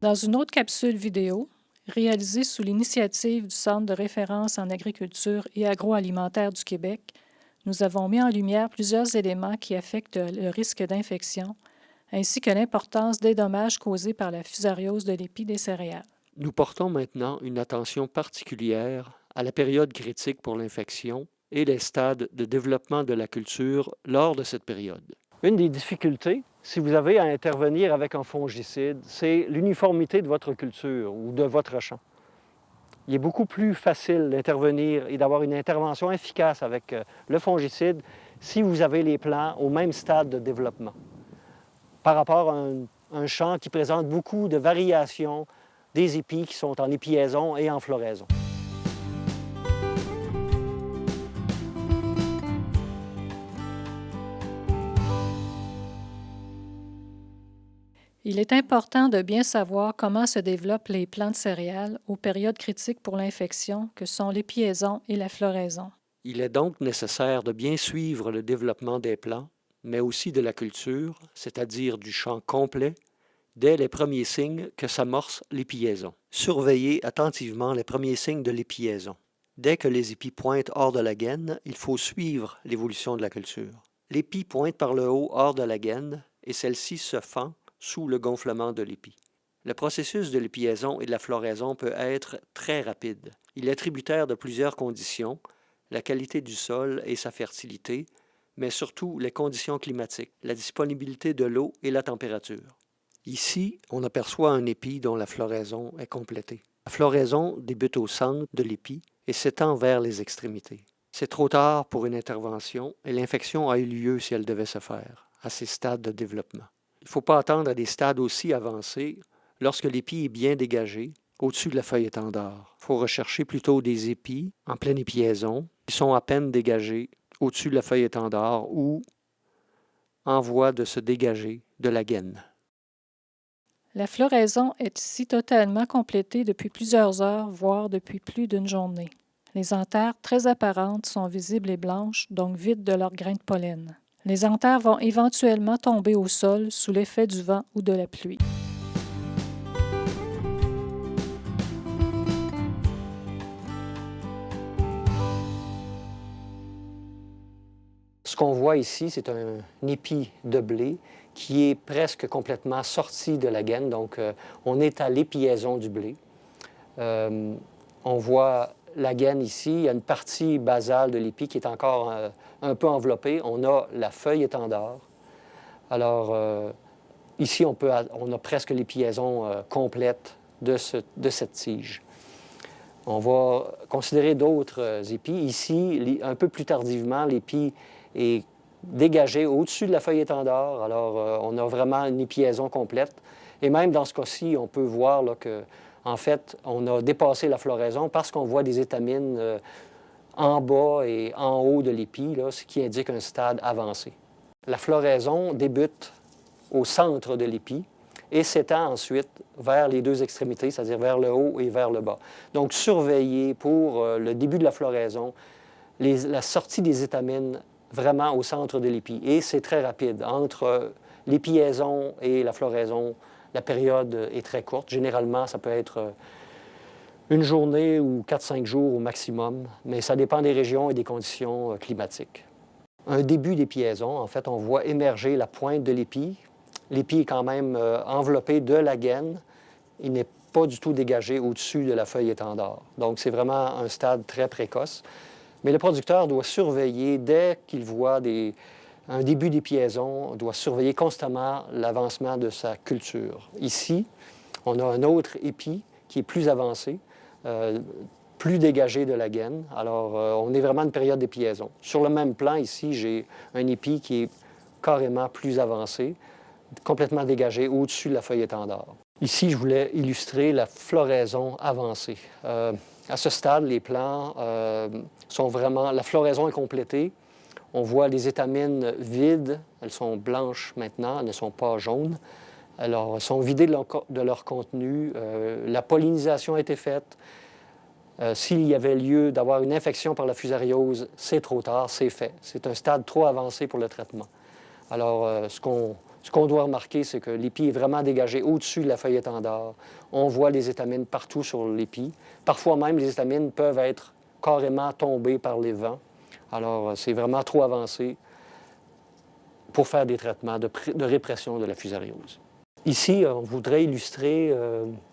Dans une autre capsule vidéo, réalisée sous l'initiative du Centre de référence en agriculture et agroalimentaire du Québec, nous avons mis en lumière plusieurs éléments qui affectent le risque d'infection, ainsi que l'importance des dommages causés par la fusariose de l'épi des céréales. Nous portons maintenant une attention particulière à la période critique pour l'infection et les stades de développement de la culture lors de cette période. Une des difficultés, si vous avez à intervenir avec un fongicide, c'est l'uniformité de votre culture ou de votre champ. Il est beaucoup plus facile d'intervenir et d'avoir une intervention efficace avec le fongicide si vous avez les plants au même stade de développement, par rapport à un champ qui présente beaucoup de variations des épis qui sont en épiaison et en floraison. Il est important de bien savoir comment se développent les plants de céréales aux périodes critiques pour l'infection que sont l'épiaison et la floraison. Il est donc nécessaire de bien suivre le développement des plants, mais aussi de la culture, c'est-à-dire du champ complet, dès les premiers signes que s'amorce l'épiaison. Surveillez attentivement les premiers signes de l'épiaison. Dès que les épis pointent hors de la gaine, il faut suivre l'évolution de la culture. L'épi pointe par le haut hors de la gaine et celle-ci se fend sous le gonflement de l'épi. Le processus de l'épiaison et de la floraison peut être très rapide. Il est tributaire de plusieurs conditions, la qualité du sol et sa fertilité, mais surtout les conditions climatiques, la disponibilité de l'eau et la température. Ici, on aperçoit un épi dont la floraison est complétée. La floraison débute au centre de l'épi et s'étend vers les extrémités. C'est trop tard pour une intervention et l'infection a eu lieu si elle devait se faire, à ces stades de développement. Il ne faut pas attendre à des stades aussi avancés lorsque l'épi est bien dégagé au-dessus de la feuille étendard. Il faut rechercher plutôt des épis en pleine épiaison qui sont à peine dégagés au-dessus de la feuille étendard ou en voie de se dégager de la gaine. La floraison est ici totalement complétée depuis plusieurs heures, voire depuis plus d'une journée. Les anthères très apparentes sont visibles et blanches, donc vides de leurs grains de pollen. Les anthères vont éventuellement tomber au sol sous l'effet du vent ou de la pluie. Ce qu'on voit ici, c'est un épi de blé qui est presque complètement sorti de la gaine. Donc, on est à l'épiaison du blé. On voit la gaine ici. Il y a une partie basale de l'épi qui est encore un peu enveloppée. On a la feuille étendard. Alors, ici, on a presque l'épiaison complète de cette tige. On va considérer d'autres épis. Ici, un peu plus tardivement, l'épi est dégagé au-dessus de la feuille étendard. Alors, on a vraiment une épiaison complète. Et même dans ce cas-ci, on peut voir là, que, en fait, on a dépassé la floraison parce qu'on voit des étamines en bas et en haut de l'épi, là, ce qui indique un stade avancé. La floraison débute au centre de l'épi et s'étend ensuite vers les deux extrémités, c'est-à-dire vers le haut et vers le bas. Donc, surveillez pour le début de la floraison la sortie des étamines vraiment au centre de l'épi. Et c'est très rapide. Entre l'épiaison et la floraison, la période est très courte. Généralement, ça peut être une journée ou 4-5 jours au maximum, mais ça dépend des régions et des conditions climatiques. Un début d'épiaison, en fait, on voit émerger la pointe de l'épi. L'épi est quand même enveloppé de la gaine. Il n'est pas du tout dégagé au-dessus de la feuille étendard. Donc, c'est vraiment un stade très précoce. Mais le producteur doit surveiller, dès qu'il voit un début d'épiaison, doit surveiller constamment l'avancement de sa culture. Ici, on a un autre épi qui est plus avancé, plus dégagé de la gaine. Alors, on est vraiment une période d'épiaison. Sur le même plan, ici, j'ai un épi qui est carrément plus avancé, complètement dégagé au-dessus de la feuille étendard. Ici, je voulais illustrer la floraison avancée. À ce stade, les plants sont vraiment... La floraison est complétée. On voit les étamines vides. Elles sont blanches maintenant, elles ne sont pas jaunes. Alors, elles sont vidées de leur contenu. La pollinisation a été faite. S'il y avait lieu d'avoir une infection par la fusariose, c'est trop tard, c'est fait. C'est un stade trop avancé pour le traitement. Alors, ce qu'on Ce qu'on doit remarquer, c'est que l'épi est vraiment dégagé au-dessus de la feuille étendard. On voit les étamines partout sur l'épi. Parfois même, les étamines peuvent être carrément tombées par les vents. Alors, c'est vraiment trop avancé pour faire des traitements de répression de la fusariose. Ici, on voudrait illustrer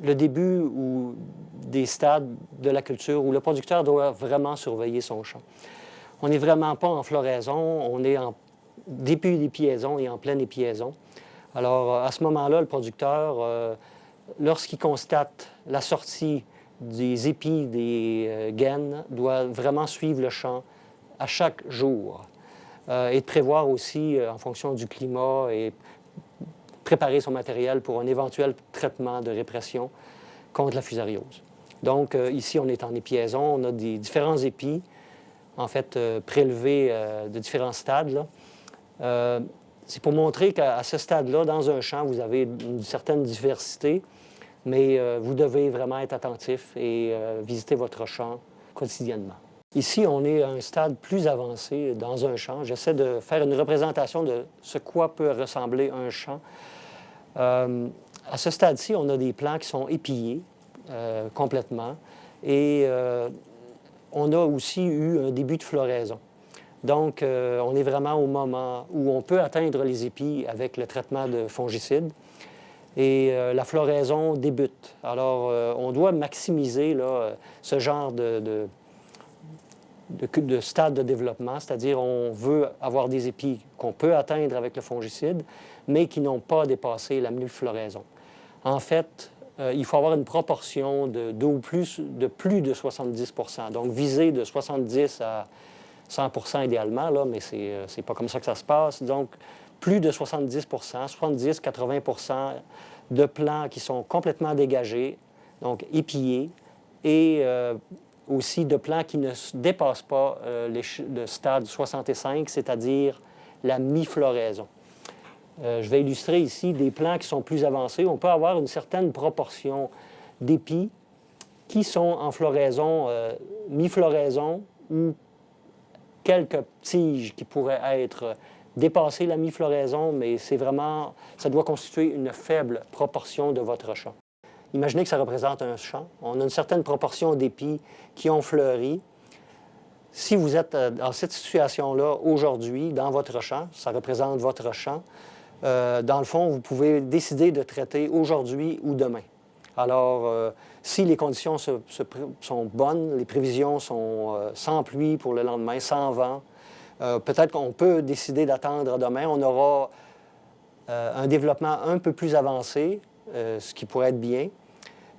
le début des stades de la culture où le producteur doit vraiment surveiller son champ. On n'est vraiment pas en floraison, on est en début d'épiaison et en pleine épiaison. Alors, à ce moment-là, le producteur, lorsqu'il constate la sortie des épis des gaines, doit vraiment suivre le champ à chaque jour et de prévoir aussi, en fonction du climat, et préparer son matériel pour un éventuel traitement de répression contre la fusariose. Donc, ici, on est en épiaison, on a des différents épis, en fait, prélevés de différents stades. C'est pour montrer qu'à ce stade-là, dans un champ, vous avez une certaine diversité, mais vous devez vraiment être attentif et visiter votre champ quotidiennement. Ici, on est à un stade plus avancé dans un champ. J'essaie de faire une représentation de ce quoi peut ressembler un champ. À ce stade-ci, on a des plants qui sont épillés complètement et on a aussi eu un début de floraison. Donc, on est vraiment au moment où on peut atteindre les épis avec le traitement de fongicides et la floraison débute. Alors, on doit maximiser là, ce genre de stade de développement, c'est-à-dire on veut avoir des épis qu'on peut atteindre avec le fongicide, mais qui n'ont pas dépassé la mi-floraison. En fait, il faut avoir une proportion de plus de 70 %. Donc, viser de 70 à 100 % idéalement, là, mais c'est pas comme ça que ça se passe. Donc, plus de 70 70-80 % de plants qui sont complètement dégagés, donc épillés, et aussi de plants qui ne dépassent pas le stade 65, c'est-à-dire la mi-floraison. Je vais illustrer ici des plants qui sont plus avancés. On peut avoir une certaine proportion d'épis qui sont en floraison, mi-floraison ou quelques tiges qui pourraient être dépassées la mi-floraison, mais c'est vraiment, ça doit constituer une faible proportion de votre champ. Imaginez que ça représente un champ. On a une certaine proportion d'épis qui ont fleuri. Si vous êtes dans cette situation-là aujourd'hui, dans votre champ, ça représente votre champ, dans le fond, vous pouvez décider de traiter aujourd'hui ou demain. Alors, si les conditions sont bonnes, les prévisions sont sans pluie pour le lendemain, sans vent, peut-être qu'on peut décider d'attendre demain. On aura un développement un peu plus avancé, ce qui pourrait être bien.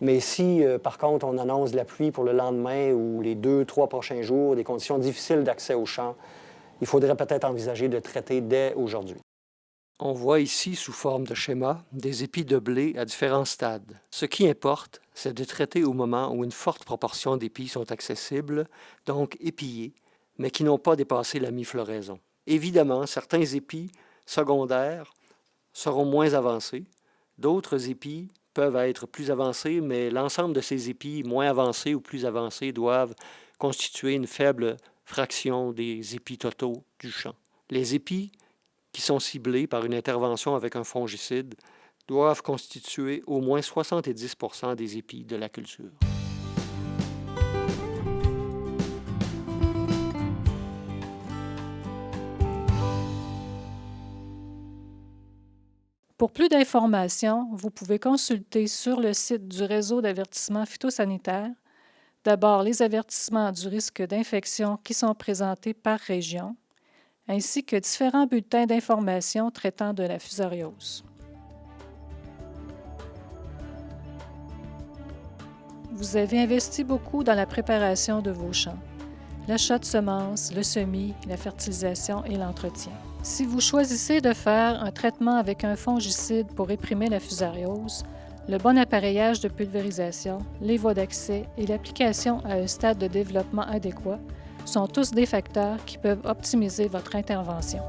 Mais si, par contre, on annonce de la pluie pour le lendemain ou les 2-3 prochains jours, des conditions difficiles d'accès au champ, il faudrait peut-être envisager de traiter dès aujourd'hui. On voit ici, sous forme de schéma, des épis de blé à différents stades. Ce qui importe, c'est de traiter au moment où une forte proportion d'épis sont accessibles, donc épillés, mais qui n'ont pas dépassé la mi-floraison. Évidemment, certains épis secondaires seront moins avancés. D'autres épis peuvent être plus avancés, mais l'ensemble de ces épis moins avancés ou plus avancés doivent constituer une faible fraction des épis totaux du champ. Les épis qui sont ciblés par une intervention avec un fongicide doivent constituer au moins 70 % des épis de la culture. Pour plus d'informations, vous pouvez consulter sur le site du réseau d'avertissement phytosanitaire d'abord les avertissements du risque d'infection qui sont présentés par région, ainsi que différents bulletins d'information traitant de la fusariose. Vous avez investi beaucoup dans la préparation de vos champs, l'achat de semences, le semis, la fertilisation et l'entretien. Si vous choisissez de faire un traitement avec un fongicide pour réprimer la fusariose, le bon appareillage de pulvérisation, les voies d'accès et l'application à un stade de développement adéquat sont tous des facteurs qui peuvent optimiser votre intervention.